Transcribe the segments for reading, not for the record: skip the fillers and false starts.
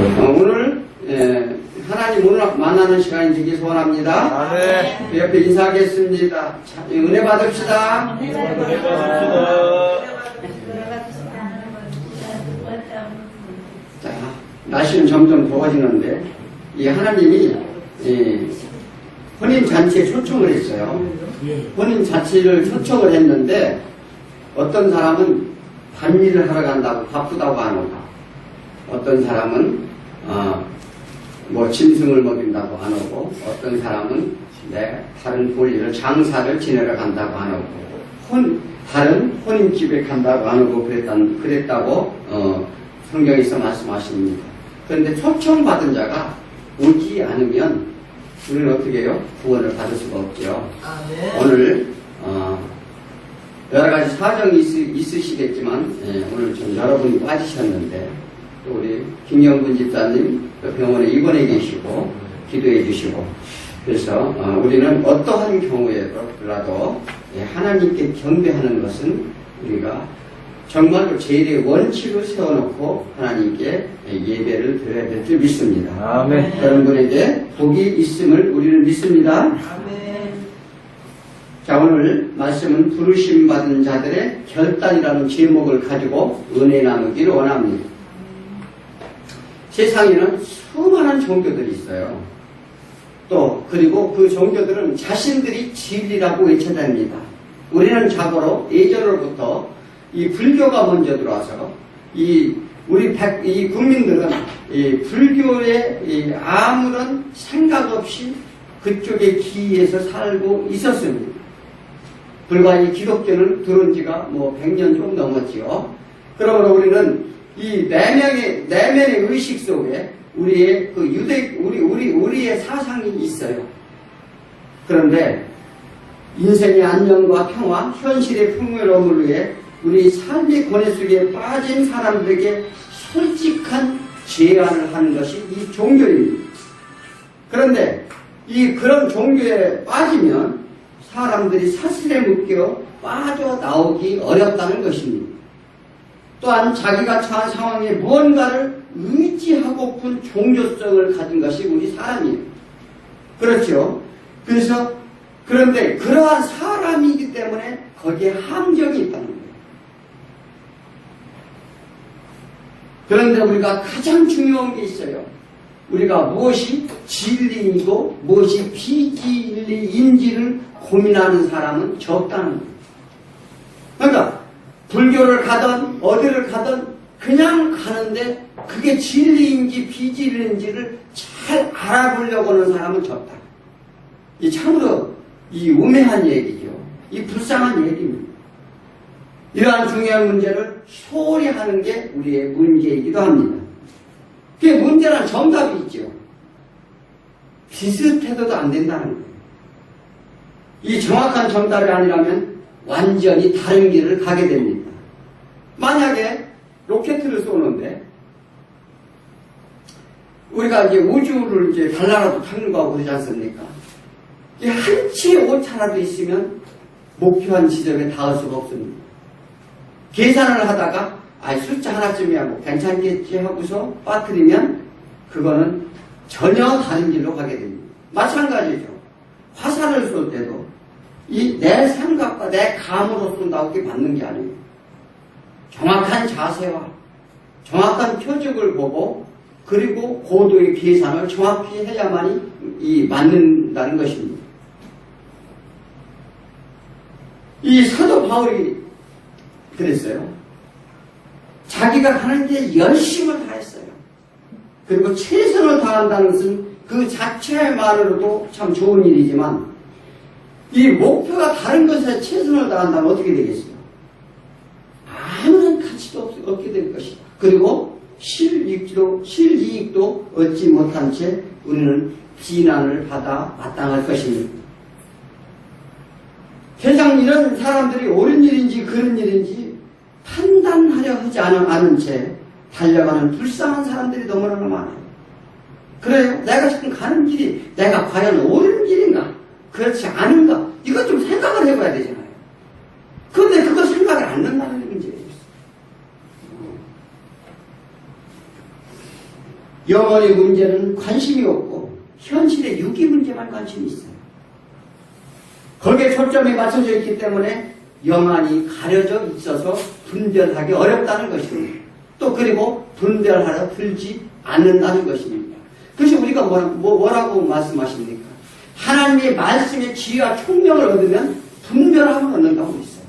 오늘 하나님 오늘 만나는 시간이 되기 소원합니다. 아멘. 옆에 인사하겠습니다. 은혜 받읍시다. 자, 날씨는 점점 더워지는데 이 하나님이 혼인잔치에 초청을 했어요. 혼인잔치를 초청을 했는데 어떤 사람은 반일을 하러 간다고 바쁘다고 안 오고, 어떤 사람은 뭐 짐승을 먹인다고 안 오고, 어떤 사람은 다른 볼일을 장사를 지내러 간다고 안 오고, 다른 혼인집에 간다고 안 오고 그랬다고 성경에서 말씀하십니다. 그런데 초청받은 자가 오지 않으면 우리는 어떻게 해요? 구원을 받을 수가 없죠. 오늘 여러 가지 사정이 있으시겠지만 오늘 좀 여러분이 빠지셨는데 또 우리 김영분 집사님 병원에 입원해 계시고 기도해 주시고, 그래서 우리는 어떠한 경우에라도 하나님께 경배하는 것은 우리가 정말로 제일의 원칙을 세워놓고 하나님께 예배를 드려야 될 줄 믿습니다. 아멘. 여러분에게 복이 있음을 우리는 믿습니다. 아멘. 자, 오늘 말씀은 부르심 받은 자들의 결단이라는 제목을 가지고 은혜 나누기를 원합니다. 세상에는 수많은 종교들이 있어요. 또 그리고 그 종교들은 자신들이 진리라고 외쳐댑니다. 우리는 자고로 예전으로부터 이 불교가 먼저 들어와서 이 국민들은 이 불교에 아무런 생각 없이 그쪽에 기이해서 살고 있었습니다. 불과 이 기독교는 들어온 지가 뭐 100년 좀 넘었지요. 그러므로 우리는 이 내면의 의식 속에 우리의 그 우리의 사상이 있어요. 그런데 인생의 안녕과 평화, 현실의 풍요로움을 위해 우리 삶의 고뇌 속에 빠진 사람들에게 솔직한 제안을 하는 것이 이 종교입니다. 그런데 그런 종교에 빠지면 사람들이 사슬에 묶여 빠져나오기 어렵다는 것입니다. 또한 자기가 처한 상황에 무언가를 의지하고픈 종교성을 가진 것이 우리 사람이에요. 그렇죠? 그런데 그러한 사람이기 때문에 거기에 함정이 있다는 거예요. 그런데 우리가 가장 중요한 게 있어요. 우리가 무엇이 진리이고 무엇이 비진리인지를 고민하는 사람은 적다는 거예요. 그러니까 불교를 가든 어디를 가든 그냥 가는데 그게 진리인지 비진리인지를 잘 알아보려고 하는 사람은 적다. 이 참으로 우매한 얘기죠. 이 불쌍한 얘기입니다. 이러한 중요한 문제를 소홀히 하는 게 우리의 문제이기도 합니다. 그 문제란 정답이 있죠. 비슷해도 안 된다는 거예요. 이 정확한 정답이 아니라면 완전히 다른 길을 가게 됩니다. 만약에 로켓을 쏘는데 우리가 이제 우주를 이제 달나라도 타는 거하고 그러지 않습니까? 한 치의 오차라도 있으면 목표한 지점에 닿을 수가 없습니다. 계산을 하다가 숫자 하나쯤이야 뭐 괜찮겠지 하고서 빠뜨리면 그거는 전혀 다른 길로 가게 됩니다. 마찬가지죠. 화살을 쏠 때도 내 생각과 내 감으로 쏜다고 그게 맞는 게 아니에요. 정확한 자세와 정확한 표적을 보고 그리고 고도의 계산을 정확히 해야만이 맞는다는 것입니다. 이 사도 바울이 그랬어요. 자기가 하는데 열심을 다했어요. 그리고 최선을 다한다는 것은 그 자체만으로도 참 좋은 일이지만 이 목표가 다른 것에 최선을 다한다면 어떻게 되겠어요? 아무런 가치도 없게 될 것이다. 그리고 실이익도 얻지 못한 채 우리는 비난을 받아 마땅할 것입니다. 세상 이런 사람들이 옳은 일인지 그른 일인지 판단하려 하지 않은 채 달려가는 불쌍한 사람들이 너무나 많아요. 그래요. 내가 지금 가는 길이 내가 과연 옳은 길인가 그렇지 않은가 이것 좀 생각을 해봐야 되잖아요. 그런데 그거 생각을 안 한다는 문제가 있어요. 영혼의 문제는 관심이 없고 현실의 유기 문제만 관심이 있어요. 거기에 초점이 맞춰져 있기 때문에 영안이 가려져 있어서 분별하기 어렵다는 것입니다. 또 그리고 분별하러 들지 않는다는 것입니다. 그래서 우리가 뭐라고 말씀하십니까? 하나님의 말씀의 지혜와 총명을 얻으면 분별함을 얻는다고 있어요.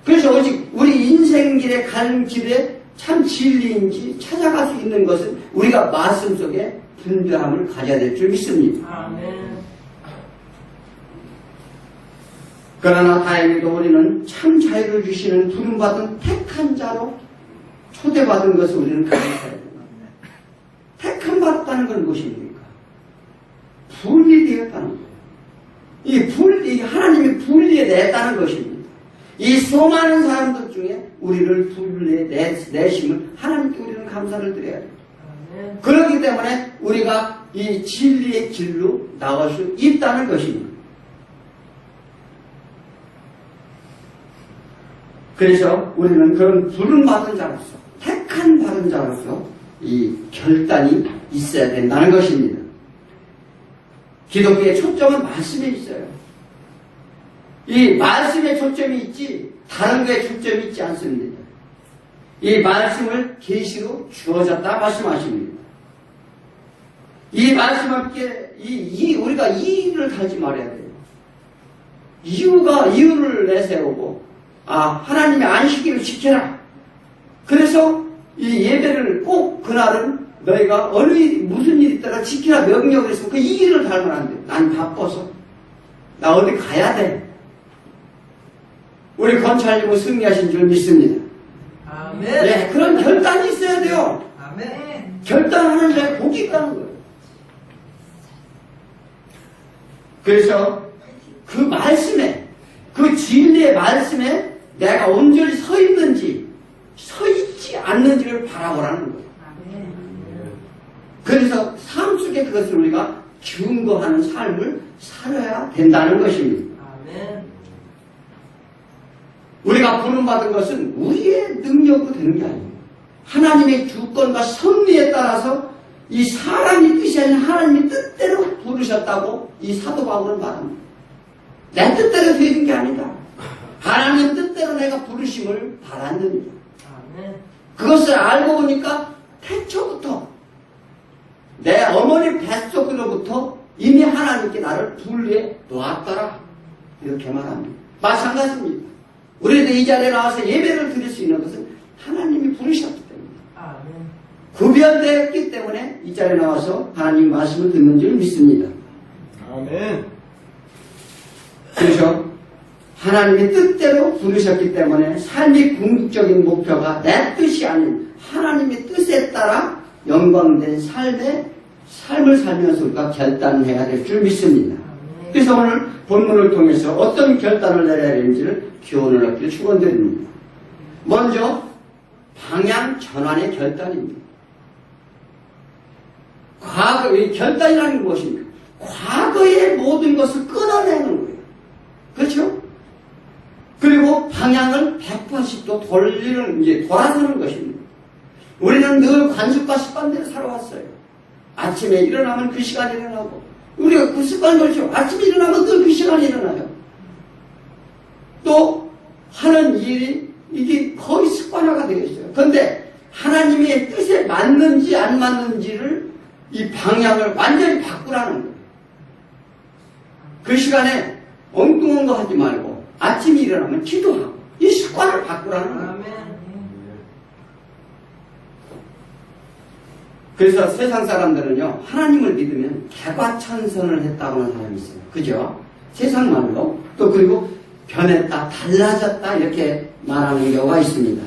그래서 오직 우리 인생길에 가는 길에 참 진리인지 찾아갈 수 있는 것은 우리가 말씀 속에 분별함을 가져야 될 줄 믿습니다. 아멘. 그러나 다행히도 우리는 참 자유를 주시는 부름받은 택한 자로 초대받은 것을 우리는 감사해야 됩니다. 택함 받았다는 건 무엇입니까? 분리되었다는 거예요. 이 하나님이 분리해냈다는 것입니다. 이 수많은 사람들 중에 우리를 분리해내심을 하나님께 우리는 감사를 드려야 돼요. 그렇기 때문에 우리가 이 진리의 길로 나갈 수 있다는 것입니다. 그래서 우리는 그런 부름받은 자로서, 택한 받은 자로서 이 결단이 있어야 된다는 것입니다. 기독교의 초점은 말씀에 있어요. 이 말씀에 초점이 있지 다른 거에 초점이 있지 않습니다. 이 말씀을 계시로 주어졌다 말씀하십니다. 이 말씀 함께 우리가 이의를 달지 말아야 돼요. 이유를 내세우고 하나님의 안식일을 지켜라. 그래서 이 예배를 꼭 그날은 너희가 무슨 일이 있더라 지키라 명령을 했으면 그 이의를 달면 안 돼. 난 바빠서 나 어디 가야 돼. 우리 권찰님은 승리하신 줄 믿습니다. 아멘. 네, 그런 결단이 있어야 돼요. 아멘. 결단하는 자에 복이 있다는 거예요. 그래서 그 말씀에, 그 진리의 말씀에 내가 온전히 서 있는지, 서 있지 않는지를 바라보라는 거예요. 아멘. 그래서 삶 속에 그것을 우리가 증거하는 삶을 살아야 된다는 것입니다. 아멘. 우리가 부름받은 것은 우리의 능력으로 되는 게 아니에요. 하나님의 주권과 섭리에 따라서 이 사람이 뜻이 아닌 하나님의 뜻대로 부르셨다고 이 사도 바울은 말합니다. 내 뜻대로 되는 게 아니다. 하나님 뜻대로 내가 부르심을 받았느니라. 아멘. 그것을 알고 보니까 태초부터 내 어머니 뱃속으로부터 이미 하나님께 나를 분리해 놓았더라. 이렇게 말합니다. 마찬가지입니다. 우리도 이 자리에 나와서 예배를 드릴 수 있는 것은 하나님이 부르셨기 때문에 아멘. 구별되었기 때문에 이 자리에 나와서 하나님 말씀을 듣는 줄 믿습니다. 아멘. 그래서 하나님의 뜻대로 부르셨기 때문에 삶의 궁극적인 목표가 내 뜻이 아닌 하나님의 뜻에 따라 영광된 삶을 살면서 우리가 결단해야 될 줄 믿습니다. 그래서 오늘 본문을 통해서 어떤 결단을 내려야 되는지를 교훈을 얻기를 축원드립니다. 먼저 방향 전환의 결단입니다. 과거의 결단이라는 게 무엇입니까? 과거의 모든 것을 끊어내는 거예요. 그렇죠? 그리고 방향을 180도 돌아서는 것입니다. 우리는 늘 관습과 습관대로 살아왔어요. 아침에 일어나면 그 시간에 일어나고, 우리가 그 습관 걸죠. 아침에 일어나면 늘 그 시간에 일어나요. 또 하는 일이 이게 거의 습관화가 되어 있어요. 그런데 하나님의 뜻에 맞는지 안 맞는지를 이 방향을 완전히 바꾸라는 거예요. 그 시간에 엉뚱한 거 하지 말고 아침에 일어나면 기도하고 이 습관을 바꾸라는 거예요. 아멘. 그래서 세상 사람들은요, 하나님을 믿으면 개과천선을 했다고 하는 사람이 있어요. 그죠? 세상 말로. 또 그리고 변했다, 달라졌다, 이렇게 말하는 경우가 있습니다.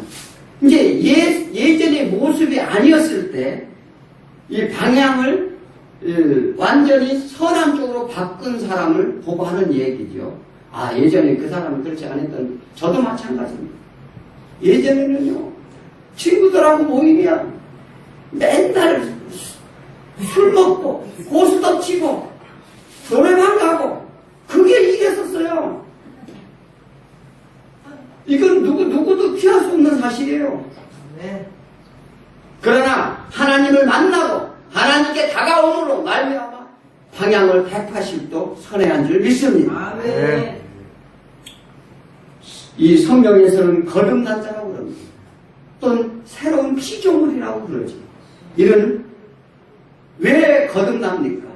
이제 예전의 모습이 아니었을 때, 이 방향을 완전히 선한 쪽으로 바꾼 사람을 보고 하는 얘기죠. 예전에 그 사람은 그렇지 않았던, 저도 마찬가지입니다. 예전에는요, 친구들하고 모이면 맨날 술 먹고, 고스톱 치고, 노래방 가고, 그게 이랬었어요. 이건 누구도 피할 수 없는 사실이에요. 네. 그러나 하나님을 만나 만나고 하나님께 다가옴으로 말미암아 방향을 180도 선회한 줄 믿습니다. 아멘. 이 성경에서는 거듭난 자라고 그럽니다. 또는 새로운 피조물이라고 그러죠. 이는 왜 거듭납니까?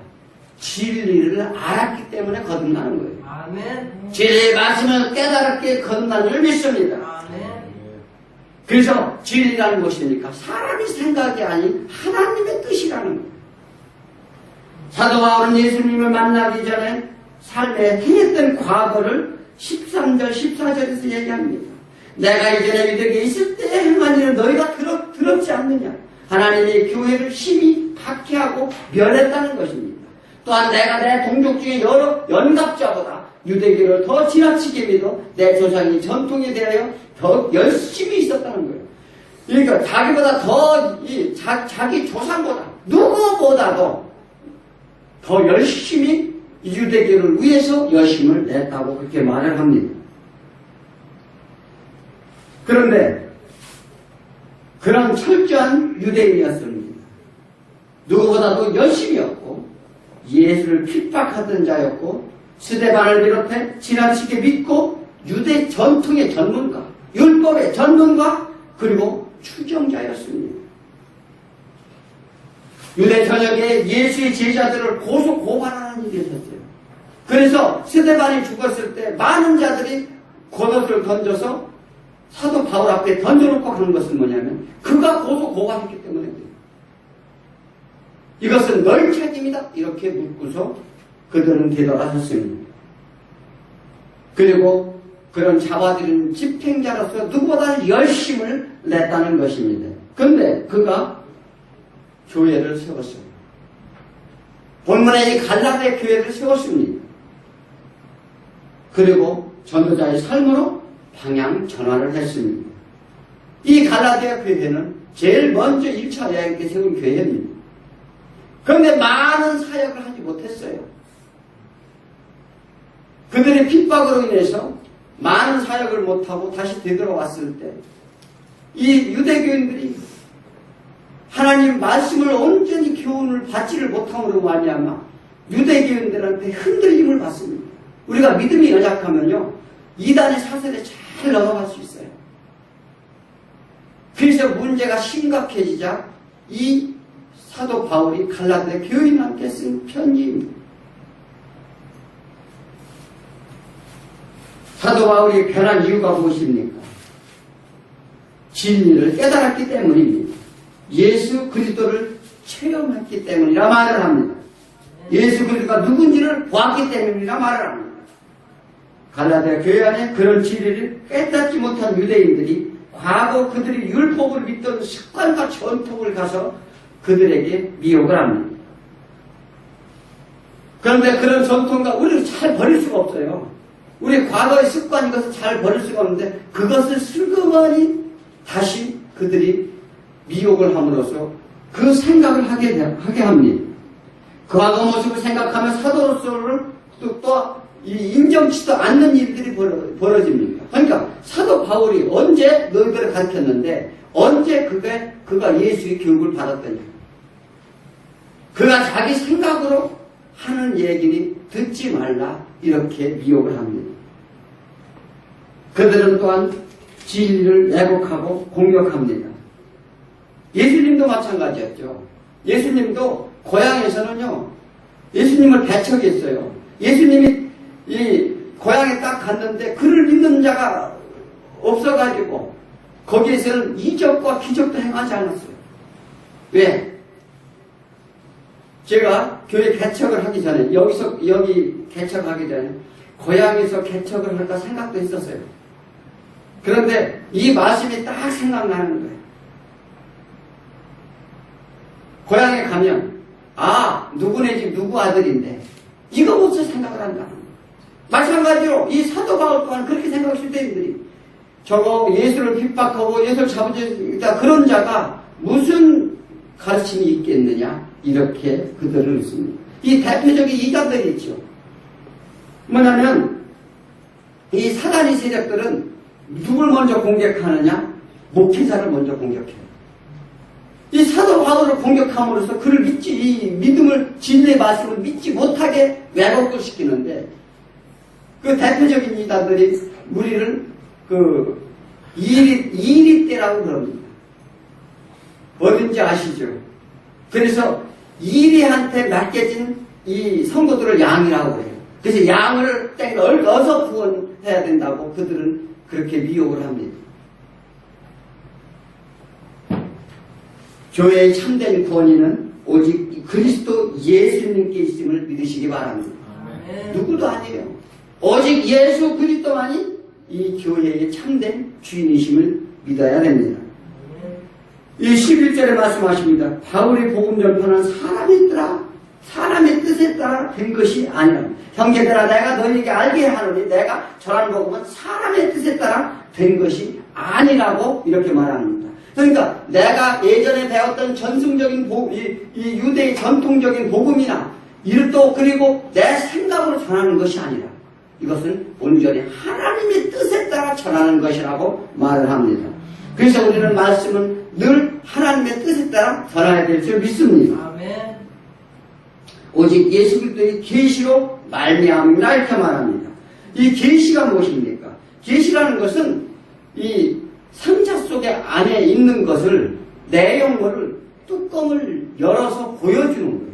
진리를 알았기 때문에 거듭나는 거예요. 아멘. 진리의 말씀을 깨달았기에 거듭나는 줄 믿습니다. 아멘. 그래서 진리라는 것이니까 사람이 생각이 아닌 하나님의 뜻이라는 거예요. 사도 바울은 예수님을 만나기 전에 삶에 행했던 과거를 13절, 14절에서 얘기합니다. 내가 이전에 유대교에 있을 때 행한 일을 너희가 들었지 않느냐. 하나님이 교회를 심히 박해하고 멸했다는 것입니다. 또한 내가 내 동족 중에 여러 연갑자보다 유대교를 더 지나치게 믿어 내 조상이 전통에 대하여 더 열심히 있었다는 거예요. 그러니까 자기보다 더 자기 조상보다 누구보다도 더 열심히 유대교를 위해서 열심을 냈다고 그렇게 말을 합니다. 그런데 그런 철저한 유대인이었습니다. 누구보다도 열심이었고 예수를 핍박하던 자였고 스데반을 비롯해 지나치게 믿고 유대 전통의 전문가, 율법의 전문가, 그리고 추정자였습니다. 유대 전역에 예수의 제자들을 고소 고발하는 일이 있었어요. 그래서 스데반이 죽었을 때 많은 자들이 겉옷을 던져서 사도 바울 앞에 던져놓고 하는 것은 뭐냐면 그가 고소 고발했기 때문에 이것은 너희 책임이다 이렇게 묻고서 그들은 되돌아섰습니다. 그리고 그런 잡아들인 집행자로서 누구보다 열심을 냈다는 것입니다. 그런데 그가 교회를 세웠습니다. 본문에 이 갈라디아 교회를 세웠습니다. 그리고 전도자의 삶으로 방향 전환을 했습니다. 이 갈라디아 교회는 제일 먼저 1차 예언께 세운 교회입니다. 그런데 많은 사역을 하지 못했어요. 그들의 핍박으로 인해서 많은 사역을 못하고 다시 되돌아왔을 때 이 유대교인들이 하나님 말씀을 온전히 교훈을 받지를 못함으로 말미암아 유대교인들한테 흔들림을 받습니다. 우리가 믿음이 연약하면요 이단의 사슬에 잘 넘어갈 수 있어요. 그래서 문제가 심각해지자 이 사도 바울이 갈라디아 교인한테 쓴 편지입니다. 사도 바울이 변한 이유가 무엇입니까? 진리를 깨달았기 때문입니다. 예수 그리스도를 체험했기 때문이라 말을 합니다. 예수 그리스도가 누군지를 보았기 때문이라 말을 합니다. 갈라디아 교회 안에 그런 진리를 깨닫지 못한 유대인들이 과거 그들이 율법을 믿던 습관과 전통을 가서 그들에게 미혹을 합니다. 그런데 그런 전통과 우리를 잘 버릴 수가 없어요. 우리 과거의 습관 이것을 잘 버릴 수가 없는데 그것을 슬그머니 다시 그들이 미혹을 함으로써 그 생각을 하게 합니다. 과거 모습을 생각하면 사도로서를 또 인정치도 않는 일들이 벌어집니다. 그러니까 사도 바울이 언제 너희들을 가르쳤는데 언제 그가 예수의 교육을 받았더냐. 그가 자기 생각으로 하는 얘기니 듣지 말라 이렇게 미혹을 합니다. 그들은 또한 진리를 왜곡하고 공격합니다. 예수님도 마찬가지였죠. 예수님도 고향에서는요 예수님을 배척했어요. 예수님이 이 고향에 딱 갔는데 그를 믿는 자가 없어가지고 거기에서는 이적과 기적도 행하지 않았어요. 왜? 제가 교회 개척을 하기 전에 여기 개척하기 전에 고향에서 개척을 할까 생각도 했었어요. 그런데 이 말씀이 딱 생각나는 거예요. 고향에 가면 누구네 집 누구 아들인데 이거부터 생각을 한다는 거예요. 마찬가지로 이 사도 바울 또한 그렇게 생각했을 때들이 저거 예수를 핍박하고 예수를 잡아주다 그런 자가 무슨 가르침이 있겠느냐 이렇게 그들을 했습니다. 이 대표적인 이단들이 있죠. 뭐냐면 이 사단의 세력들은 누굴 먼저 공격하느냐? 목회자를 먼저 공격해요. 이 사도 사도 바울을 공격함으로써 그를 이 믿음을, 진리의 말씀을 믿지 못하게 왜곡을 시키는데, 그 대표적인 이단들이 우리를 이리 때라고 그럽니다. 어딘지 아시죠? 그래서 이리한테 맡겨진 이 성도들을 양이라고 해요. 그래서 양을 어서 구원해야 된다고 그들은 그렇게 미혹을 합니다. 교회의 참된 구원인은 오직 그리스도 예수님께 있음을 믿으시기 바랍니다. 누구도 아니에요. 오직 예수 그리스도만이 이 교회의 참된 주인이심을 믿어야 됩니다. 이 11절에 말씀하십니다. 바울이 복음 전파는 사람의 뜻에 따라 된 것이 아니라, 형제들아 내가 너희에게 알게 하노니 내가 전한 복음은 사람의 뜻에 따라 된 것이 아니라고 이렇게 말합니다. 그러니까 내가 예전에 배웠던 전승적인 이 유대의 전통적인 복음이나 또 그리고 내 생각으로 전하는 것이 아니라 이것은 온전히 하나님의 뜻에 따라 전하는 것이라고 말을 합니다. 그래서 우리는 말씀은 늘 하나님의 뜻에 따라 전해야 될 줄 믿습니다. 아멘. 오직 예수 그리스도의 계시로 말미암이라 이렇게 말합니다. 이 계시가 무엇입니까? 계시라는 것은 이 상자 속에 안에 있는 것을, 내용물을, 뚜껑을 열어서 보여주는 거예요.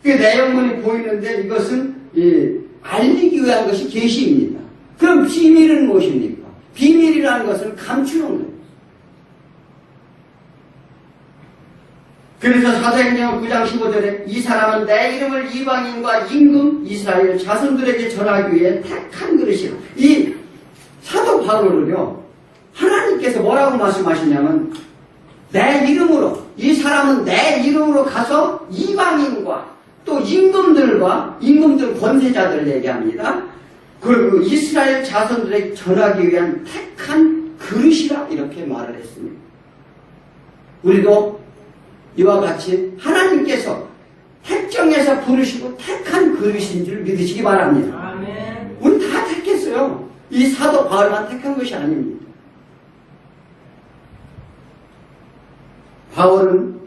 그 내용물이 보이는데 이것은 알리기 위한 것이 계시입니다. 그럼 비밀은 무엇입니까? 비밀이라는 것은 감추는 거예요. 그래서 사도행전 9장 15절에 이 사람은 내 이름을 이방인과 임금 이스라엘 자손들에게 전하기 위해 택한 그릇이라. 이 사도 바울은요, 하나님께서 뭐라고 말씀하시냐면 내 이름으로, 이 사람은 내 이름으로 가서 이방인과 또 임금들 권세자들을 얘기합니다. 그리고 이스라엘 자손들에게 전하기 위한 택한 그릇이라 이렇게 말을 했습니다. 우리도 이와 같이 하나님께서 택정해서 부르시고 택한 그릇인 줄 믿으시기 바랍니다. 아멘. 우리 다 택했어요. 이 사도 바울만 택한 것이 아닙니다. 바울은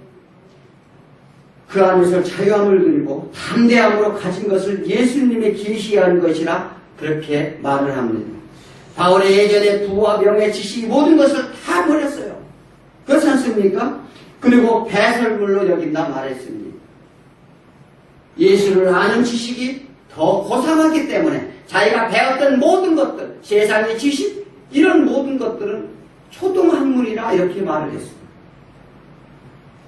그 안에서 자유함을 누리고 담대함으로 가진 것을 예수님의 계시한 것이라 그렇게 말을 합니다. 바울의 예전의 부와 명예, 지식 모든 것을 다 버렸어요. 그렇지 않습니까? 그리고 배설물로 여긴다 말했습니다. 예수를 아는 지식이 더 고상하기 때문에 자기가 배웠던 모든 것들, 세상의 지식, 이런 모든 것들은 초등학문이라 이렇게 말을 했습니다.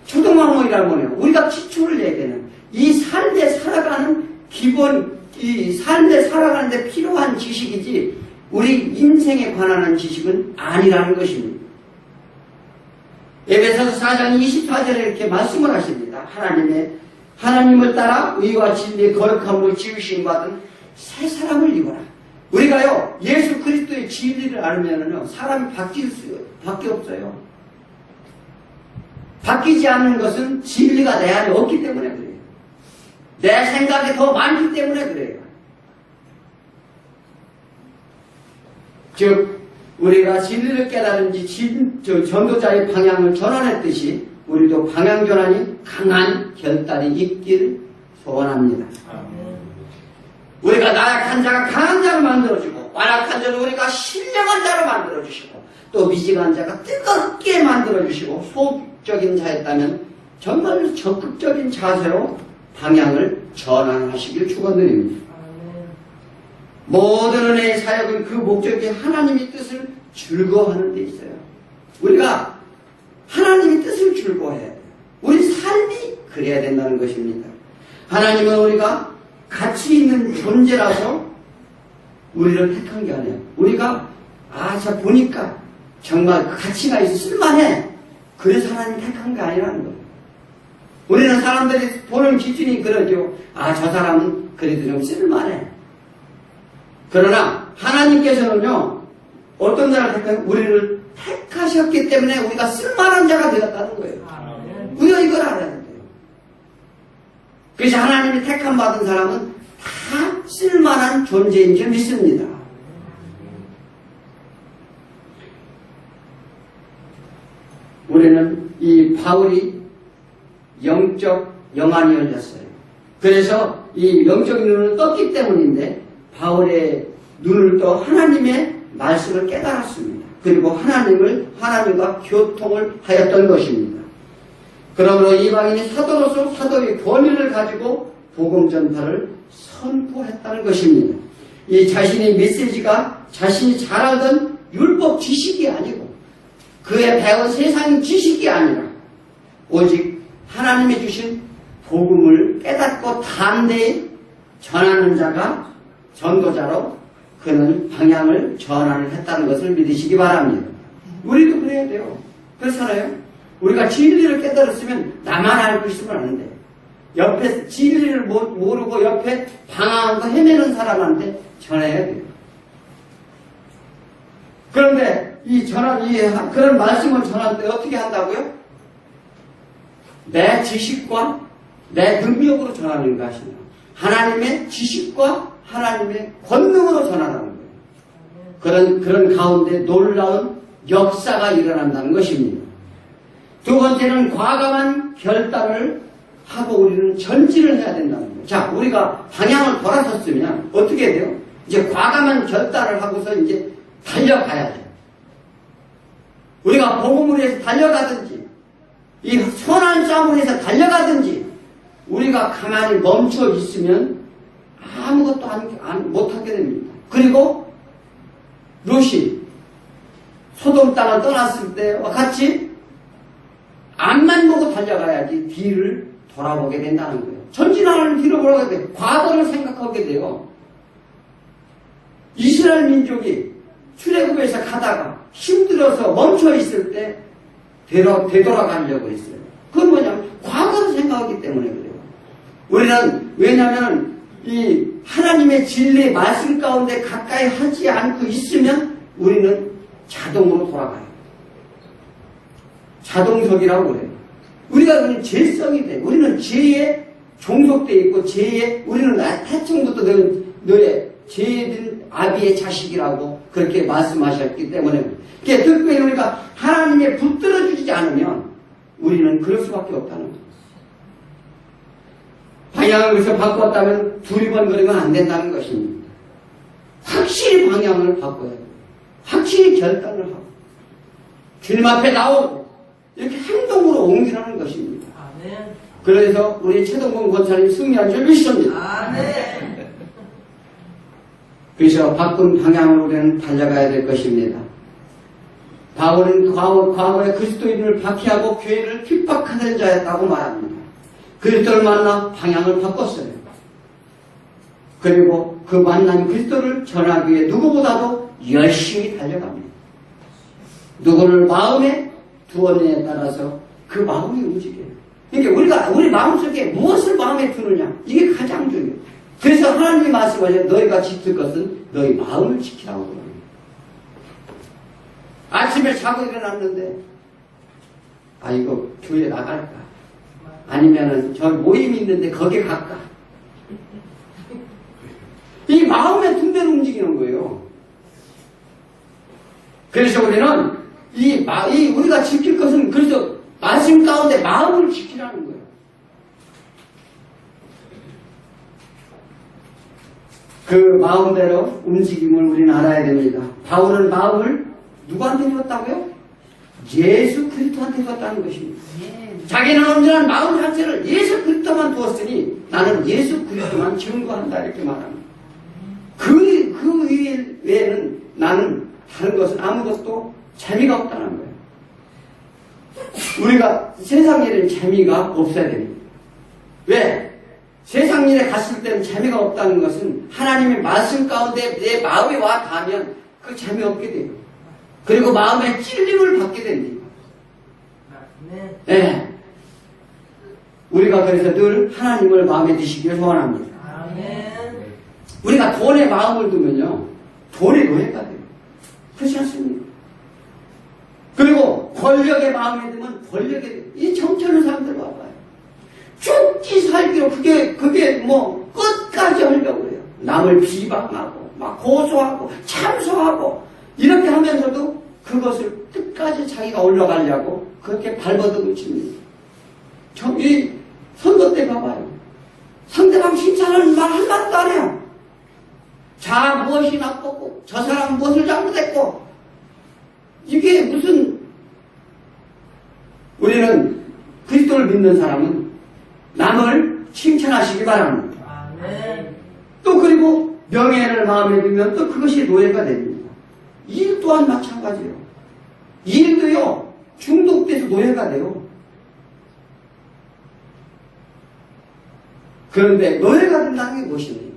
초등학문이라는 거는 우리가 기초를 얘기하는 이 삶에 살아가는 기본, 이 삶에 살아가는데 필요한 지식이지 우리 인생에 관한 지식은 아니라는 것입니다. 에베소서 4장 24절에 이렇게 말씀을 하십니다. 하나님을 따라 의와 진리의 거룩함으로 지으신 받은 새 사람을 입어라. 우리가요, 예수 그리스도의 진리를 알면은요, 사람이 바뀔 수밖에 없어요. 바뀌지 않는 것은 진리가 내 안에 없기 때문에 그래요. 내 생각이 더 많기 때문에 그래요. 즉, 우리가 진리를 깨달은지 전도자의 방향을 전환했듯이 우리도 방향 전환이 강한 결단이 있기를 소원합니다. 우리가 나약한 자가 강한 자로 만들어주고, 완악한 자를 우리가 신령한 자로 만들어주시고, 또 미직한 자가 뜨겁게 만들어주시고, 소극적인 자였다면 정말 적극적인 자세로 방향을 전환하시길 축원드립니다. 모든 은혜의 사역은 그 목적이 하나님의 뜻을 즐거워하는 데 있어요. 우리가 하나님의 뜻을 즐거워해야 돼요. 우리 삶이 그래야 된다는 것입니다. 하나님은 우리가 가치 있는 존재라서 우리를 택한 게 아니에요. 우리가 자 보니까 정말 가치가 있어 쓸만해. 그래서 하나님 택한 게 아니라는 거예요. 우리는 사람들이 보는 기준이 그러죠. 저 사람은 그래도 좀 쓸만해. 그러나 하나님께서는요, 어떤 자를 택하면 우리를 택하셨기 때문에 우리가 쓸만한 자가 되었다는 거예요. 우리가 이걸 알아야 돼요. 그래서 하나님이 택함 받은 사람은 다 쓸만한 존재인 줄 믿습니다. 우리는 이 바울이 영적 영안이 열렸어요. 그래서 이 영적 눈을 떴기 때문인데 바울의 눈을 떠 하나님의 말씀을 깨달았습니다. 그리고 하나님과 교통을 하였던 것입니다. 그러므로 이방인이 사도로서 사도의 권위를 가지고 복음 전파를 선포했다는 것입니다. 이 자신의 메시지가 자신이 잘 알던 율법 지식이 아니고 그의 배운 세상 지식이 아니라 오직 하나님이 주신 복음을 깨닫고 담대히 전하는 자가 전도자로 그는 방향을 전환을 했다는 것을 믿으시기 바랍니다. 우리도 그래야 돼요. 그렇잖아요. 우리가 진리를 깨달았으면 나만 알고 있으면 안 돼. 옆에 진리를 모르고 옆에 방황하고 헤매는 사람한테 전해야 돼요. 그런데 그런 말씀을 전할 때 어떻게 한다고요? 내 지식과 내 능력으로 전하는 것이 아니라 하나님의 지식과 하나님의 권능으로 전하는 거예요. 그런 가운데 놀라운 역사가 일어난다는 것입니다. 두 번째는 과감한 결단을 하고 우리는 전진을 해야 된다는 거예요. 자, 우리가 방향을 돌아섰으면 어떻게 돼요? 이제 과감한 결단을 하고서 이제 달려가야죠. 우리가 복음을 위해서 달려가든지 이 선한 싸움을 위해서 달려가든지 우리가 가만히 멈춰 있으면 아무것도 못하게 됩니다. 그리고 롯이 소돔 땅을 떠났을 때와 같이 앞만 보고 달려가야지 뒤를 돌아보게 된다는 거예요. 전진하는 뒤로 돌아가게 돼요. 과거를 생각하게 돼요. 이스라엘 민족이 출애굽에서 가다가 힘들어서 멈춰 있을 때 되돌아가려고 했어요. 그건 뭐냐면 과거를 생각하기 때문에 그래요. 우리는 왜냐하면 이 하나님의 진리의 말씀 가운데 가까이 하지 않고 있으면 우리는 자동으로 돌아가요. 자동석이라고 그래요. 우리가 그냥 죄성이 돼. 우리는 죄에 종속되어 있고 우리는 태초부터 너의 죄든 아비의 자식이라고 그렇게 말씀하셨기 때문에 특별히 우리가 하나님의 붙들어주지 않으면 우리는 그럴 수밖에 없다는 거예요. 방향을 그래서 바꿨다면 두리번거리면 안 된다는 것입니다. 확실히 방향을 바꿔야 돼요. 확실히 결단을 하고 주님 앞에 나오고 이렇게 행동으로 옮기라는 것입니다. 아멘. 그래서 우리 최동봉 권사님 승리한 줄 믿습니다. 아멘. 그래서 바꾼 방향으로 우리는 달려가야 될 것입니다. 바울은 과거에 그리스도인을 박해하고 교회를 핍박하는 자였다고 말합니다. 그리스도를 만나 방향을 바꿨어요. 그리고 그 만난 그리스도를 전하기 위해 누구보다도 열심히 달려갑니다. 누구를 마음에 두었느냐에 따라서 그 마음이 움직여요. 그러니까 우리 마음속에 무엇을 마음에 두느냐 이게 가장 중요해요. 그래서 하나님이 말씀하셔서 너희가 지킬 것은 너희 마음을 지키라고 그럽니다. 아침에 자고 일어났는데 이거 교회 나갈까? 아니면은 저 모임이 있는데 거기에 갈까? 이 마음에 둔 대로 움직이는 거예요. 그래서 우리는 우리가 지킬 것은 그래서 말씀 가운데 마음을 지키라는 거예요. 그 마음대로 움직임을 우리는 알아야 됩니다. 바울은 마음을 누구한테 줬다고요? 예수 그리스도한테 줬다는 것입니다. 자기는 언제나 마음 자체를 예수 그리스도만 두었으니 나는 예수 그리스도만 증거한다 이렇게 말합니다. 그 외에는 나는 다른 것은 아무것도 재미가 없다는 거예요. 우리가 세상 일은 재미가 없어야 됩니다. 왜? 세상 일에 갔을 때는 재미가 없다는 것은 하나님의 말씀 가운데 내 마음이 와 닿으면 그 재미없게 돼요. 그리고 마음에 찔림을 받게 됩니다. 네. 우리가 그래서 늘 하나님을 마음에 드시기를 소원합니다. 아멘. 우리가 돈에 마음을 두면요 돈의 노예가 돼요. 그렇지 않습니까? 그리고 권력에 마음에 두면 권력에 돼요. 이 정치하는 사람들 봐봐요. 죽기 살기로 그게 뭐 끝까지 하려고 해요. 남을 비방하고 막 고소하고 참소하고 이렇게 하면서도 그것을 끝까지 자기가 올라가려고 그렇게 발버둥을 칩니다. 이 선거 때 봐봐요. 상대방 칭찬하는 말 한마디도 안 해요. 자, 무엇이 나빴고, 저 사람 무엇을 잘못했고, 이게 무슨, 우리는 그리스도를 믿는 사람은 남을 칭찬하시기 바랍니다. 아멘. 또 그리고 명예를 마음에 두면 또 그것이 노예가 됩니다. 일 또한 마찬가지예요. 일도요, 중독돼서 노예가 돼요. 그런데 노예가 된다는 게 무엇입니까?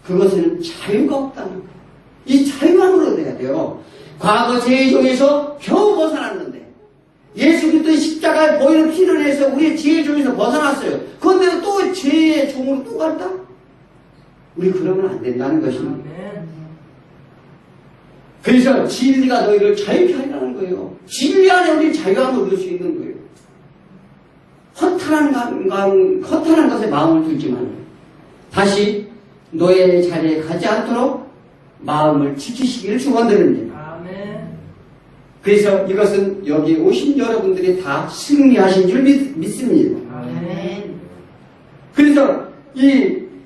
그것은 자유가 없다는 거예요. 이 자유함을 얻어야 돼요. 과거 죄의 종에서 겨우 벗어났는데 예수 그리스도의 십자가에 보이는 피를 내서 우리의 죄의 종에서 벗어났어요. 그런데 또 죄의 종으로 또 간다? 우리 그러면 안 된다는 것입니다. 아멘. 그래서 진리가 너희를 자유케 하리라는 거예요. 진리 안에 우리 자유함을 얻을 수 있는 거예요. 허탄한 것에 마음을 두지만 다시 노예의 자리에 가지 않도록 마음을 지키시기를 축원드립니다. 아멘. 그래서 이것은 여기 오신 여러분들이 다 승리하신 줄 믿습니다. 아멘. 그래서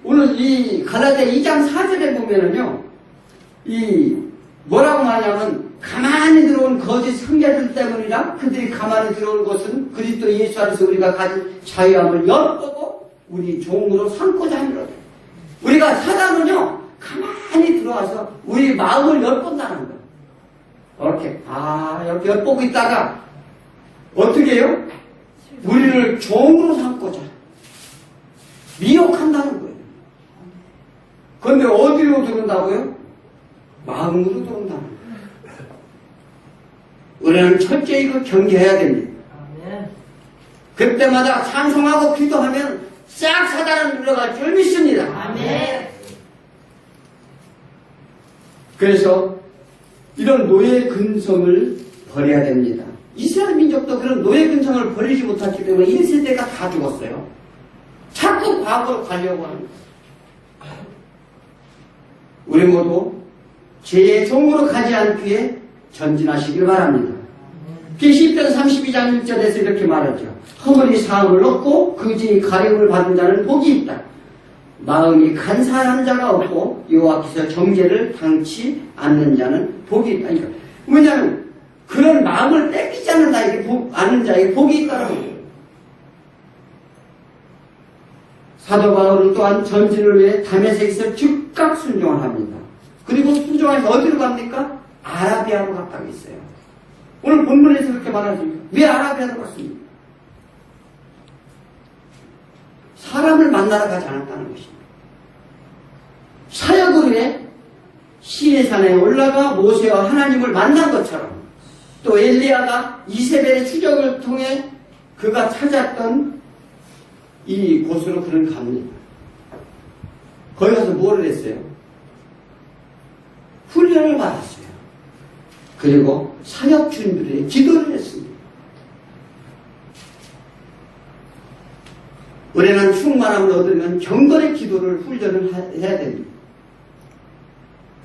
오늘 이 갈라디아 2장 4절에 보면은요, 뭐라고 말하냐면 가만히 들어온 거짓 선교들 때문이라 그들이 가만히 들어온 것은 그리스도 예수 안에서 우리가 가진 자유함을 엿보고 우리 종으로 삼고자 함이로다. 우리가 사단은요 가만히 들어와서 우리 마음을 엿본다는 거예요. 이렇게 엿보고 있다가 어떻게 해요? 우리를 종으로 삼고자 미혹한다는 거예요. 그런데 어디로 들어온다고요? 마음으로 들어온다는 거예요. 우리는 철저히 경계해야 됩니다. 아멘. 그때마다 찬송하고 기도하면 싹 사단은 물러갈 줄 믿습니다. 아멘. 그래서 이런 노예 근성을 버려야 됩니다. 이스라엘 민족도 그런 노예 근성을 버리지 못했기 때문에 1세대가 다 죽었어요. 자꾸 과거로 가려고 하는 거예요. 우리 모두 죄의 종으로 가지 않기에 전진하시길 바랍니다. 시편 32장 1절에서 이렇게 말하죠. 허물이 사함을 얻고 그지의 가림을 받은 자는 복이 있다. 마음이 간사한 자가 없고 여호와께서 정죄를 당치 않는 자는 복이 있다. 그러니까 왜냐하면 그런 마음을 뺏기지 않는 자에게 복이 있다는 거예요. 사도 바울은 또한 전진을 위해 다메섹에서 즉각 순종을 합니다. 그리고 순종해서 어디로 갑니까? 아라비아로 갔다고 했어요. 오늘 본문에서 그렇게 말하죠. 왜 아라비아로 갔습니까? 사람을 만나러 가지 않았다는 것입니다. 사역을 위해 시내산에 올라가 모세와 하나님을 만난 것처럼 또 엘리야가 이세벨의 추적을 통해 그가 찾았던 이 곳으로 그는 갑니다. 거기 가서 뭐를 했어요? 훈련을 받았어요. 그리고 사역 준비를 해 기도를 했습니다. 우리는 충만함을 얻으면 경건의 기도를 훈련을 해야 됩니다.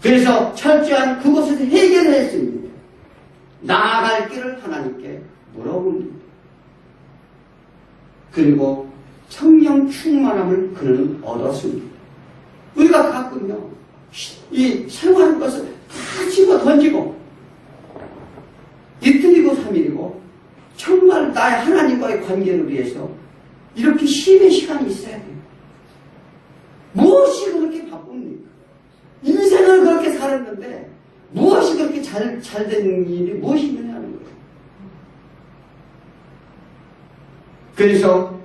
그래서 철저한 그곳에서 해결을 했습니다. 나아갈 길을 하나님께 물어봅니다. 그리고 성령 충만함을 그는 얻었습니다. 우리가 가끔요, 이 생활하는 것을 다 집어 던지고, 이틀이고 3일이고, 정말 나의 하나님과의 관계를 위해서 이렇게 쉼의 시간이 있어야 돼요. 무엇이 그렇게 바쁩니까? 인생을 그렇게 살았는데, 무엇이 그렇게 잘 된 일이 무엇이 있느냐는 거예요. 그래서,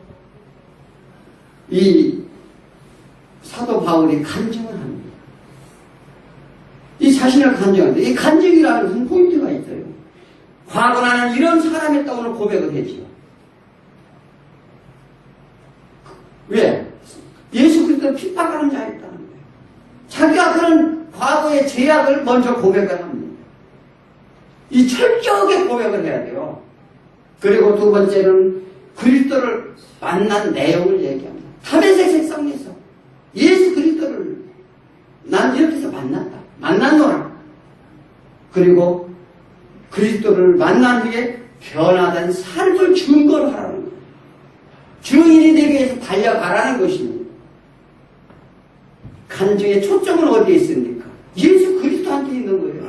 이 사도 바울이 간증을 합니다. 이 자신을 간증하는데 이 간증이라는 것은 포인트가 있어요. 과거 나는 이런 사람이었다고 오늘 고백을 했죠. 왜? 예수 그리스도 핍박하는 자였다는 거예요. 자기가 그런 과거의 죄악을 먼저 고백을 합니다. 이 철저하게 고백을 해야 돼요. 그리고 두 번째는 그리스도를 만난 내용을 얘기합니다. 다메섹 색성에서 예수 그리스도를 난 이렇게 해서 만났노라. 그리고 그리스도를 만난 후에 변화된 삶을 증거로 하라는 거예요. 증인이 되기 위해서 달려가라는 것입니다. 간증의 초점은 어디에 있습니까? 예수 그리스도한테 있는 거예요.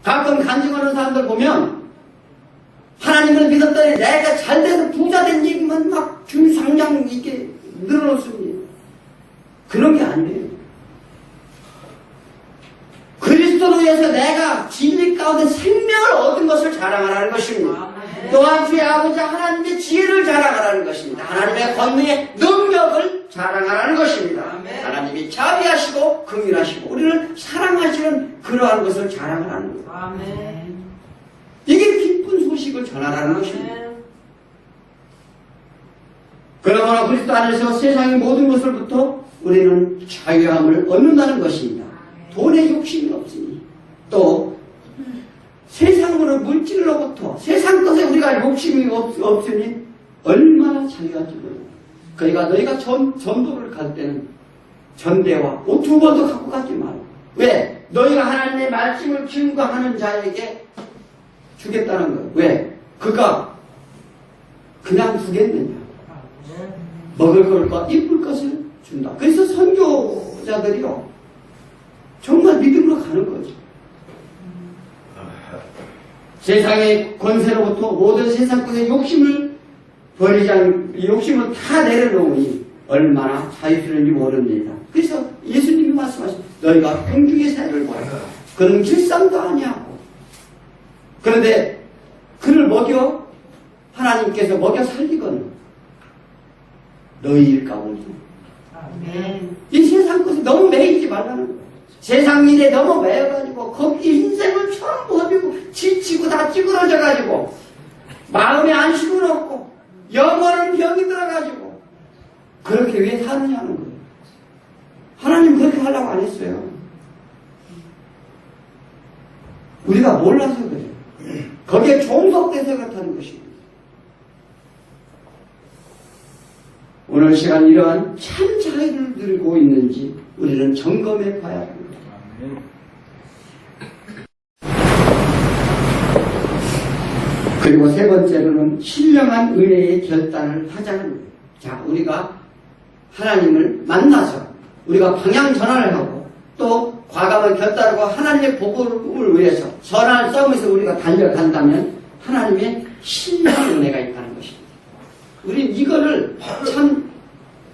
가끔 간증하는 사람들 보면 하나님을 믿었더니 내가 잘돼서 부자된 얘기만 막 중상장 이게 늘어놓습니다. 그런 게 아니에요. 그리스도로 해서 내가 진리 가운데 생명을 얻은 것을 자랑하라는 것입니다. 또한 주의 아버지 하나님의 지혜를 자랑하라는 것입니다. 하나님의 권능의 능력을 자랑하라는 것입니다. 하나님이 자비하시고 긍휼하시고 우리를 사랑하시는 그러한 것을 자랑하라는 거예요. 이게 기쁜 소식을 전하라는 것입니다. 그러므로 그리스도 안에서 세상의 모든 것을부터 우리는 자유함을 얻는다는 것입니다. 돈에 욕심이 없으니 또 세상으로 물질로부터 세상 것에 우리가 욕심이 없으니 얼마나 자유한지 몰라요. 그러니까 너희가 전도를 갈 때는 전대와 옷 2번도 갖고 가지 마라. 왜? 너희가 하나님의 말씀을 증거하는 자에게 주겠다는 거예요. 왜? 그가 그냥 주겠느냐? 먹을 것과 입을 것을 준다. 그래서 선교자들이요 정말 믿음으로 가는 거죠. 세상의 권세로부터 모든 세상 것의 욕심을 버리지 않은 욕심을 다 내려놓으니 얼마나 자유스러운지 모릅니다. 그래서 예수님이 말씀하신 너희가 공중의 새를 보라. 그는 길상도 아니하고 그런데 그를 먹여 하나님께서 먹여 살리거든 너희 가운데 이 세상 것에 너무 매이지 말라는 거예요. 세상 일에 너무 매여가지고 거기 인생을 처음 버리고 지치고 다 찌그러져가지고 마음에 안식을 없고 영원한 병이 들어가지고 그렇게 왜 사느냐는 거예요. 하나님 그렇게 하려고 안 했어요. 우리가 몰라서 그래요. 거기에 종속돼서 그렇다는 것입니다. 오늘 시간 이러한 참 자유를 누리고 있는지 우리는 점검해 봐야 합니다. 그리고 세 번째로는 신령한 은혜의 결단을 하자는 거예요. 자, 우리가 하나님을 만나서 우리가 방향 전환을 하고 또 과감한 결단하고 하나님의 복음을 위해서 선한 싸움에서 우리가 달려간다면 하나님의 신령한 은혜가 있다는 것입니다. 우린 이거를 참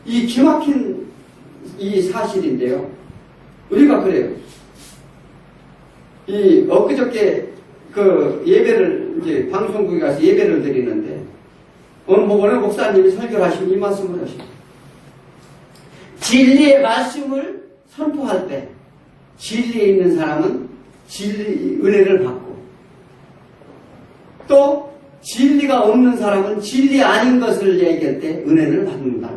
이 기막힌 이 사실인데요. 우리가 그래요. 이 엊그저께 그 예배를 이제 방송국에 가서 예배를 드리는데 어느 목사님이 설교를 하시면 이 말씀을 하십니다. 진리의 말씀을 선포할 때 진리에 있는 사람은 진리 은혜를 받고 또 진리가 없는 사람은 진리 아닌 것을 얘기할 때 은혜를 받는다.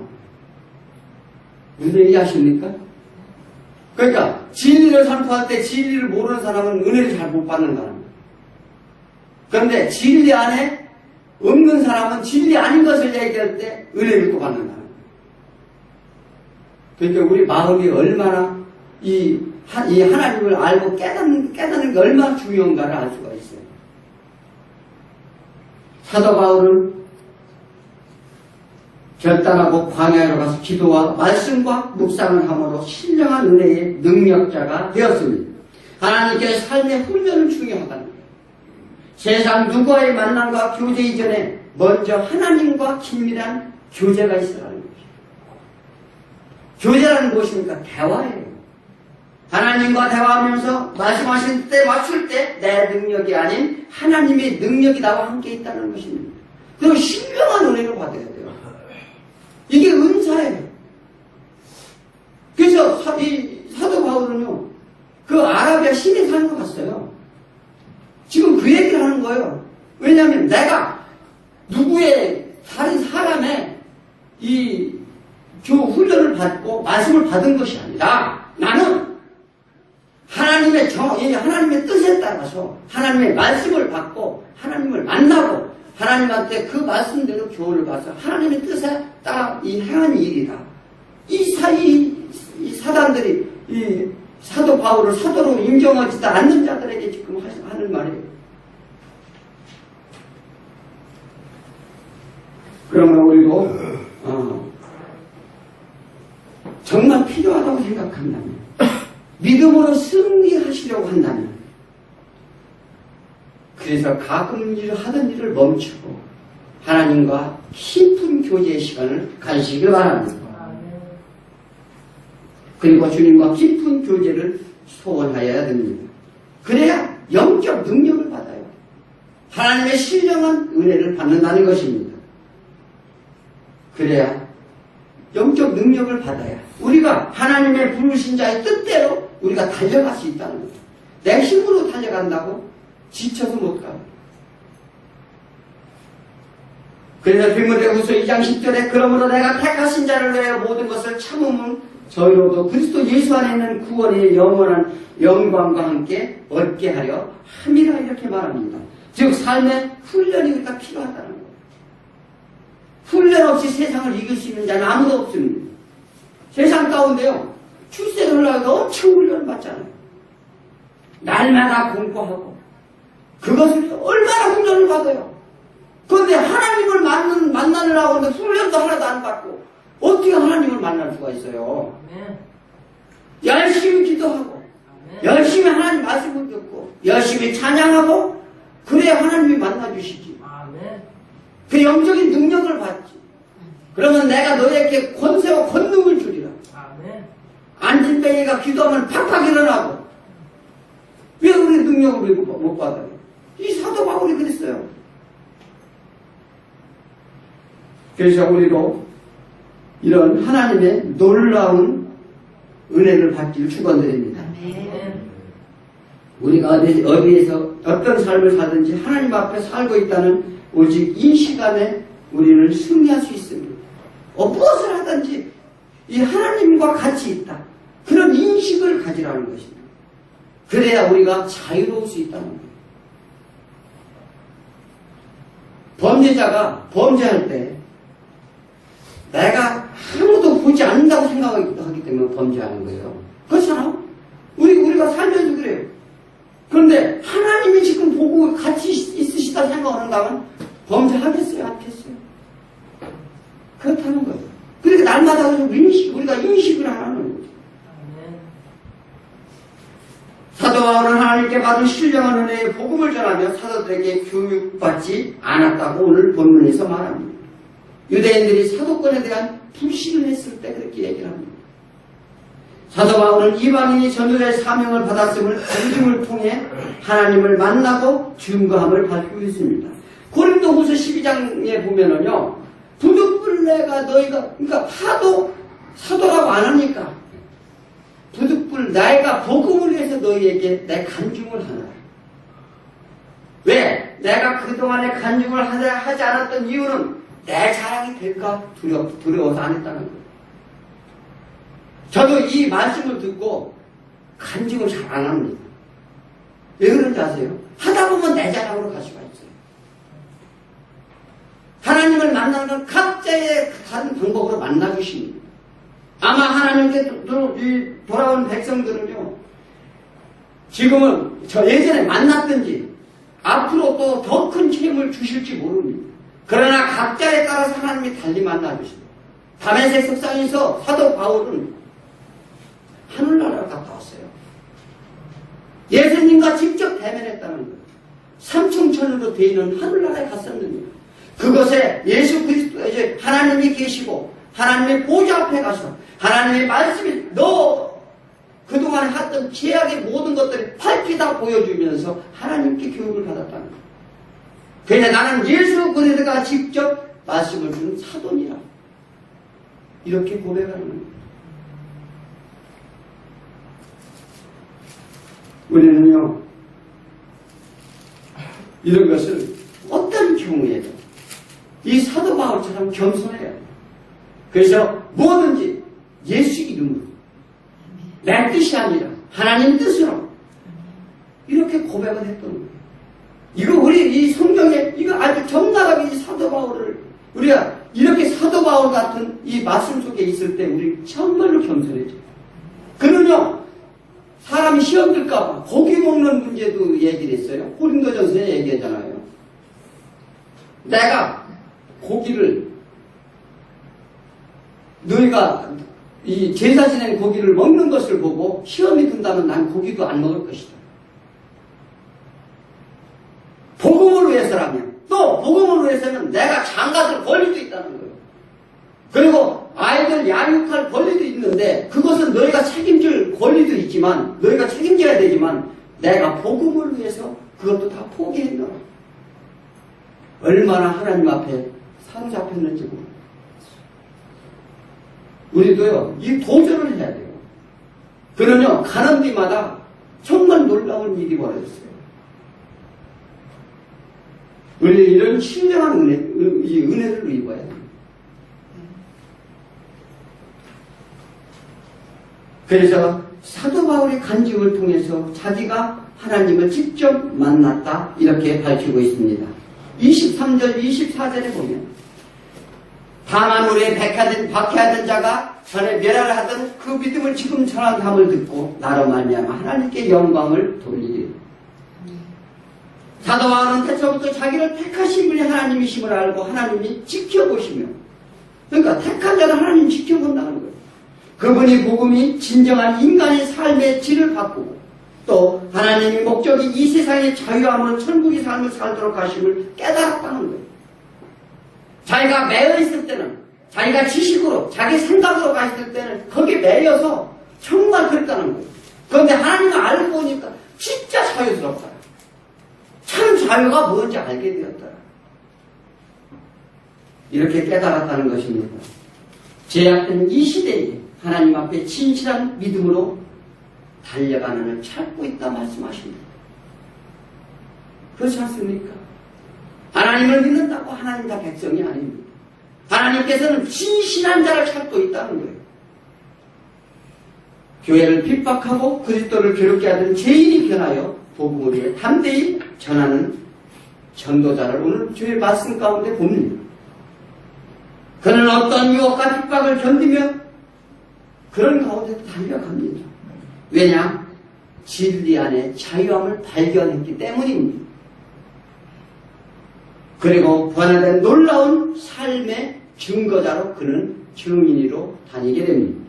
무슨 얘기 하십니까? 그러니까 진리를 선포할 때 진리를 모르는 사람은 은혜를 잘 못 받는 사람. 그런데 진리 안에 없는 사람은 진리 아닌 것을 얘기할 때 은혜를 또 받는 사람. 그러니까 우리 마음이 얼마나 이 하나님을 알고 깨닫는 게 얼마나 중요한가를 알 수가 있어요. 사도 바울은 결단하고 광야로 가서 기도와 말씀과 묵상을 함으로 신령한 은혜의 능력자가 되었습니다. 하나님께서 삶의 훈련을 중요하다는 거예요. 세상 누구와의 만남과 교제 이전에 먼저 하나님과 긴밀한 교제가 있어라는 거죠. 교제라는 무엇입니까? 대화예요. 하나님과 대화하면서 말씀하실 때 맞출 때 내 능력이 아닌 하나님의 능력이 나와 함께 있다는 것입니다. 그리고 신령한 은혜를 받아야 돼요. 이게 은사예요. 그래서 이 사도 바울은요, 그 아라비아 시내산으로 갔어요. 지금 그 얘기를 하는 거예요. 왜냐하면 내가 누구의 다른 사람의 이 훈련을 받고 말씀을 받은 것이 아니라 나는 하나님의 뜻에 따라서 하나님의 말씀을 받고 하나님을 만나고 하나님한테 그 말씀대로 교훈을 받아서 하나님의 뜻에 따라 이 행한 일이다. 이 사단들이 이 사도 바울을 사도로 인정하지 않는 자들에게 지금 하는 말이에요. 그러면 우리도 정말 필요하다고 생각한다면, 믿음으로 승리하시려고 한다면, 그래서 가끔 하던 일을 멈추고 하나님과 깊은 교제의 시간을 가지시길 바랍니다. 그리고 주님과 깊은 교제를 소원하여야 됩니다. 그래야 영적 능력을 받아요. 하나님의 신령한 은혜를 받는다는 것입니다. 그래야 영적 능력을 받아야 우리가 하나님의 부르신 자의 뜻대로 우리가 달려갈 수 있다는 거예요. 내 힘으로 달려간다고 지쳐서 못 가요. 그래서 디모데후서 2장 10절에 그러므로 내가 택하신 자를 위하여 모든 것을 참음은 저희로도 그리스도 예수 안에 있는 구원의 영원한 영광과 함께 얻게 하려 함이라 이렇게 말합니다. 즉 삶의 훈련이 우리가 필요하다는 거예요. 훈련 없이 세상을 이길 수 있는 자는 아무도 없습니다. 세상 가운데요, 출세를 하려고 엄청 훈련을 받잖아요. 날마다 공부하고 그것을 얼마나 훈련을 받아요. 그런데 하나님을 만나느라고 하는데 훈련도 하나도 안 받고 어떻게 하나님을 만날 수가 있어요? 아멘. 열심히 기도하고 아멘. 열심히 하나님 말씀을 듣고 열심히 찬양하고 그래야 하나님이 만나주시지. 아멘. 그 영적인 능력을 받지. 그러면 내가 너에게 권세와 권능을 주리라. 아멘. 앉은 뱅이가 기도하면 팍팍 일어나고. 왜 우리 능력을 못 받아요? 이 사도 바울이 그랬어요. 그래서 우리도 이런 하나님의 놀라운 은혜를 받기를 축원드립니다. 아멘. 우리가 어디에서 어떤 삶을 사든지 하나님 앞에 살고 있다는 오직 이 시간에 우리는 승리할 수 있습니다. 무엇을 하든지 이 하나님과 같이 있다. 그런 인식을 가지라는 것입니다. 그래야 우리가 자유로울 수 있다는 거예요. 범죄자가 범죄할 때 내가 아무도 보지 않는다고 생각하기 때문에 범죄하는 거예요. 그렇잖아? 우리가 살면서 그래요. 그런데 하나님이 지금 보고 같이 있으시다 생각한다면 범죄하겠어요? 않겠어요? 그렇다는 거예요. 그러니까 날마다 우리가 인식을 하는 거예요. 사도 바울은 하나님께 받은 신령한 은혜의 복음을 전하며 사도들에게 교육받지 않았다고 오늘 본문에서 말합니다. 유대인들이 사도권에 대한 불신을 했을 때 그렇게 얘기를 합니다. 사도 바울은 이방인이 전도자의 사명을 받았음을 간증을 통해 하나님을 만나고 증거함을 밝히고 있습니다. 고린도후서 12장에 보면은요, 부득불내가 그러니까 사도라고 안 하니까 내가 복음을 위해서 너희에게 내 간증을 하노라. 왜? 내가 그동안에 간증을 하지 않았던 이유는 내 자랑이 될까 두려워서 안 했다는 거예요. 저도 이 말씀을 듣고 간증을 잘 안 합니다. 왜 그런지 아세요? 하다 보면 내 자랑으로 갈 수가 있어요. 하나님을 만나는 건 각자의 다른 방법으로 만나주십니다. 아마 하나님께 돌아온 백성들은요, 지금은 예전에 만났든지 앞으로 또 더 큰 책임을 주실지 모릅니다. 그러나 각자에 따라서 하나님이 달리 만나주십니다. 다메섹 석상에서 사도 바울은 하늘나라로 갔다 왔어요. 예수님과 직접 대면했다는 거예요. 삼층천으로 되어 있는 하늘나라에 갔었는데 그것에 예수 그리스도 이제 하나님이 계시고 하나님의 보좌 앞에 가서 하나님의 말씀이 너 그동안 했던 죄악의 모든 것들을 밝히다 보여주면서 하나님께 교육을 받았다는 거예요. 그래서 나는 예수 그리스도가 직접 말씀을 주는 사도니라. 이렇게 고백하는 거예요. 우리는요, 이런 것을 어떤 경우에도 이 사도 바울처럼 겸손해요. 그래서 뭐든지 예수 이름으로, 내 뜻이 아니라 하나님 뜻으로 이렇게 고백을 했던 거예요. 이거 우리 이 성경에 이거 아주 적나라하게 이 사도 바울을 우리가 이렇게 사도 바울 같은 이 말씀 속에 있을 때 우리 정말로 겸손해져요. 그는요, 사람이 시험 들까봐 고기 먹는 문제도 얘기를 했어요. 고린도전서에 얘기하잖아요. 내가 고기를 너희가 이 제사 지낸 고기를 먹는 것을 보고 시험이 든다면 난 고기도 안 먹을 것이다. 복음을 위해서라면, 또 복음을 위해서는 내가 장가들 권리도 있다는 거예요. 그리고 아이들 양육할 권리도 있는데 그것은 너희가 책임질 권리도 있지만, 너희가 책임져야 되지만 내가 복음을 위해서 그것도 다 포기했노라. 얼마나 하나님 앞에 사로잡혔는지 모릅니다. 우리도요, 이 도전을 해야 돼요. 그러면 가는 데마다 정말 놀라운 일이 벌어졌어요. 우리 이런 신령한 이 은혜를 입어야 됩니다. 그래서 사도 바울의 간증을 통해서 자기가 하나님을 직접 만났다 이렇게 밝히고 있습니다. 23절 24절에 보면 다만 우리의 박해하던 자가 전에 멸하를 하던 그 믿음을 지금 전함을 듣고 나로 말미암아 하나님께 영광을 돌리리. 사도 바울은 태초부터 자기를 택하신 분이 하나님이심을 알고 하나님이 지켜보시며, 그러니까 택한 자는 하나님이 지켜본다는 거예요. 그분이 복음이 진정한 인간의 삶의 질을 바꾸고 또 하나님의 목적이 이 세상의 자유함으로 천국의 삶을 살도록 하심을 깨달았다는 거예요. 자기가 매여 있을 때는, 자기가 지식으로 자기 생각으로 가 있을 때는 거기에 매여서 정말 그랬다는 거예요. 그런데 하나님을 알고 보니까 진짜 자유스럽다. 참 자유가 뭔지 알게 되었다. 이렇게 깨달았다는 것입니다. 제약된 이 시대에 하나님 앞에 진실한 믿음으로 달려가는 을 찾고 있다 말씀하십니다. 그렇지 않습니까? 하나님을 믿는다고 하나님 다 백성이 아닙니다. 하나님께서는 진실한 자를 찾고 있다는 거예요. 교회를 핍박하고 그리스도를 괴롭게 하던 죄인이 변하여 복음을 위해 담대히 전하는 전도자를 오늘 주의 말씀 가운데 봅니다. 그는 어떤 유혹과 핍박을 견디며 그런 가운데 달려갑니다. 왜냐? 진리 안에 자유함을 발견했기 때문입니다. 그리고 변화된 놀라운 삶의 증거자로 그는 증인으로 다니게 됩니다.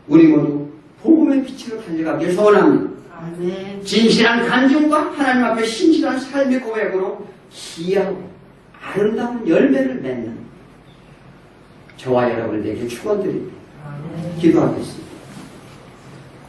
우리 모두 복음의 빛으로 달려가길 소원합니다. 아멘. 진실한 간증과 하나님 앞에 신실한 삶의 고백으로 희하고 아름다운 열매를 맺는 저와 여러분들에게 축원드립니다. 아멘. 기도하겠습니다.